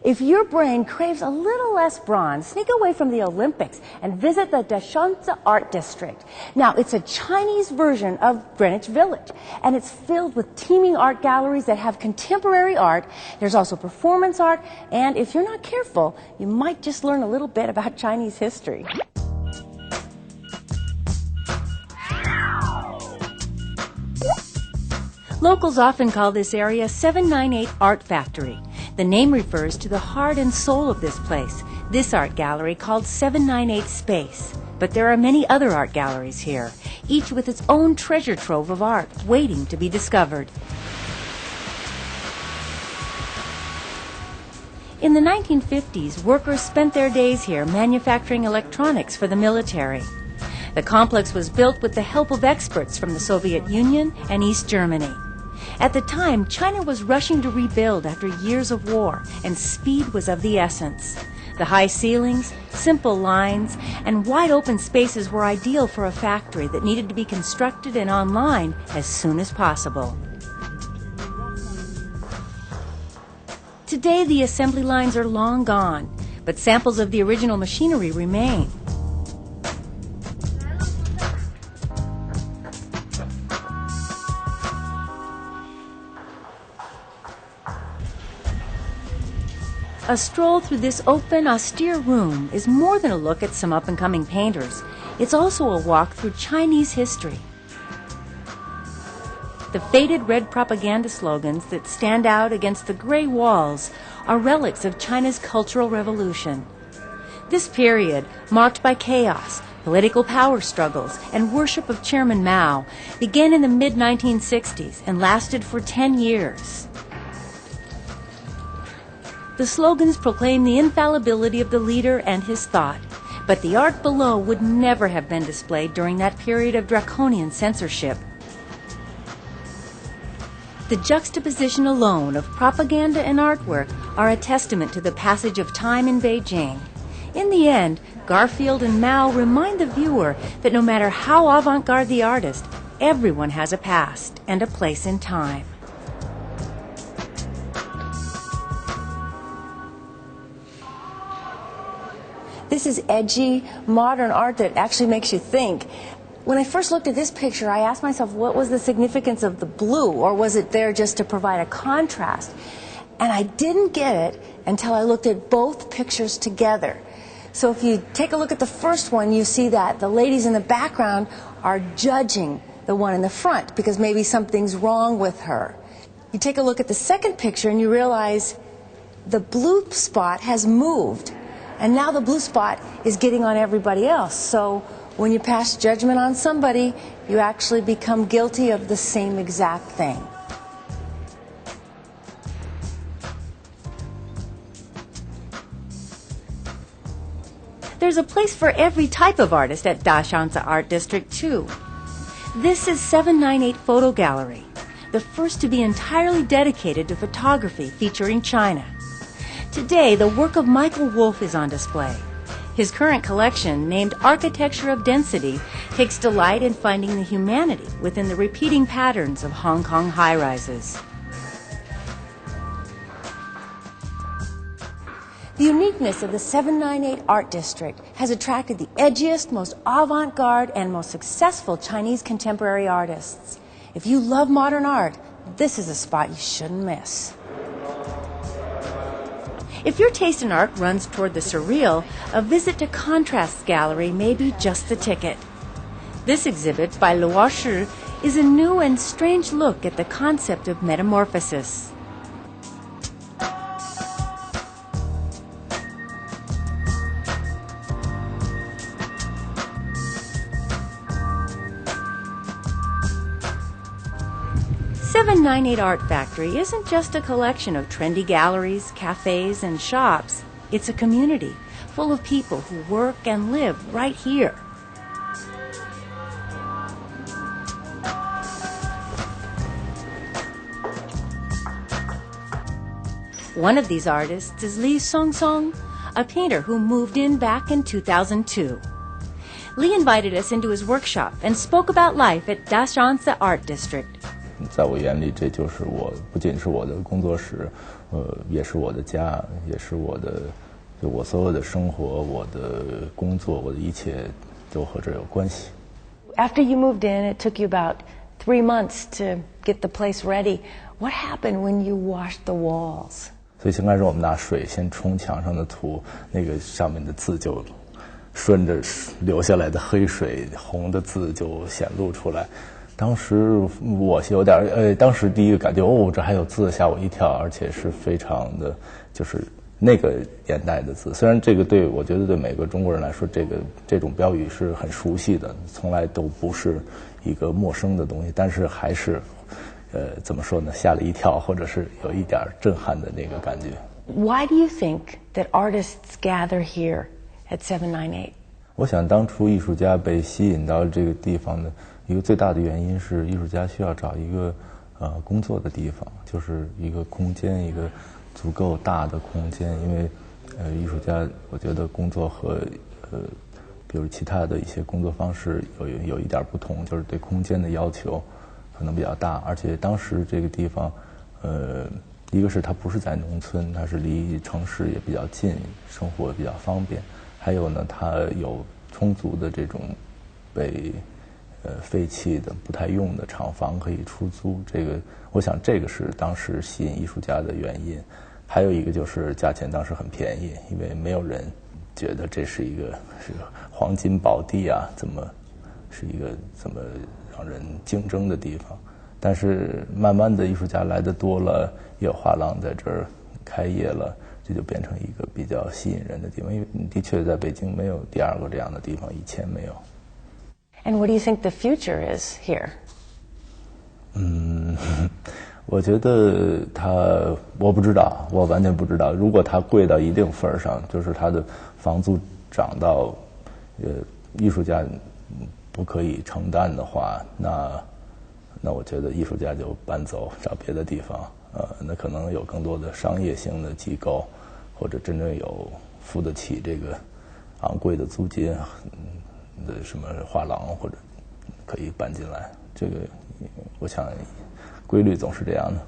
If your brain craves a little less bronze, sneak away from the Olympics and visit the No.3 Art District. Now, it's a Chinese version of Greenwich Village, and it's filled with teeming art galleries that have contemporary art. There's also performance art, and if you're not careful, you might just learn a little bit about Chinese history. Locals often call this area 798 Art Factory. The name refers to the heart and soul of this place, this art gallery called 798 Space. But there are many other art galleries here, each with its own treasure trove of art waiting to be discovered. In the 1950s, workers spent their days here manufacturing electronics for the military. The complex was built with the help of experts from the Soviet Union and East Germany. At the time, China was rushing to rebuild after years of war, and speed was of the essence. The high ceilings, simple lines, and wide open spaces were ideal for a factory that needed to be constructed and online as soon as possible. Today, the assembly lines are long gone, but samples of the original machinery remain. A stroll through this open, austere room is more than a look at some up-and-coming painters. It's also a walk through Chinese history. The faded red propaganda slogans that stand out against the gray walls are relics of China's Cultural Revolution. This period, marked by chaos, political power struggles, and worship of Chairman Mao, began in the mid-1960s and lasted for 10 years. The slogans proclaim the infallibility of the leader and his thought, but the art below would never have been displayed during that period of draconian censorship. The juxtaposition alone of propaganda and artwork are a testament to the passage of time in Beijing. In the end, Garfield and Mao remind the viewer that no matter how avant-garde the artist, everyone has a past and a place in time. This is edgy, modern art that actually makes you think. When I first looked at this picture, I asked myself, what was the significance of the blue, or was it there just to provide a contrast? And I didn't get it until I looked at both pictures together. So if you take a look at the first one, you see that the ladies in the background are judging the one in the front because maybe something's wrong with her. You take a look at the second picture and you realize the blue spot has moved. And now the blue spot is getting on everybody else. So when you pass judgment on somebody, you actually become guilty of the same exact thing. There's a place for every type of artist at No.3 Art District, too. This is 798 Photo Gallery, the first to be entirely dedicated to photography featuring China. Today, the work of Michael Wolff is on display. His current collection, named Architecture of Density, takes delight in finding the humanity within the repeating patterns of Hong Kong high-rises. The uniqueness of the 798 Art District has attracted the edgiest, most avant-garde, and most successful Chinese contemporary artists. If you love modern art, this is a spot you shouldn't miss. If your taste in art runs toward the surreal, a visit to Contrasts Gallery may be just the ticket. This exhibit by Luo Shi is a new and strange look at the concept of metamorphosis. The 798 Art Factory isn't just a collection of trendy galleries, cafes, and shops. It's a community full of people who work and live right here. One of these artists is Li Songsong, a painter who moved in back in 2002. Li invited us into his workshop and spoke about life at No.3 Art District. 在我眼里，这就是不仅是我的工作室，也是我的家，也是我所有的生活，我的工作，我的一切都和这有关系。After you moved in, it took you about 3 months to get the place ready. What happened when you washed the walls? 所以先开始我们拿水先冲墙上的土，那个上面的字就顺着流下来的黑水，红的字就显露出来。当时我有点当时第一个感觉，这还有字，吓我一跳，而且是非常的，就是那个年代的字。虽然这个我觉得对每个中国人来说，这种标语是很熟悉的，从来都不是一个陌生的东西，但是还是怎么说呢，吓了一跳，或者是有一点震撼的那个感觉。Why do you think that artists gather here at 798? 我想当初艺术家被吸引到这个地方的一个最大的原因是，艺术家需要找一个工作的地方，就是一个空间，一个足够大的空间。因为艺术家我觉得工作和比如其他的一些工作方式有一点不同，就是对空间的要求可能比较大。而且当时这个地方一个是它不是在农村，它是离城市也比较近，生活也比较方便。还有呢，它有充足的这种被废弃的不太用的厂房可以出租。我想这个是当时吸引艺术家的原因。还有一个就是价钱当时很便宜，因为没有人觉得这是一个黄金宝地啊，是一个怎么让人竞争的地方。但是慢慢的艺术家来的多了，也有画廊在这儿开业了，这就变成一个比较吸引人的地方。因为的确在北京没有第二个这样的地方，以前没有。And what do you think the future is here? 我觉得我不知道，我完全不知道。如果它贵到一定份上，就是它的房租涨到艺术家不可以承担的话，那我觉得艺术家就搬走找别的地方。那可能有更多的商业性的机构，或者真正有付得起这个昂贵的租金的什么画廊，或者可以搬进来。这个我想规律总是这样的。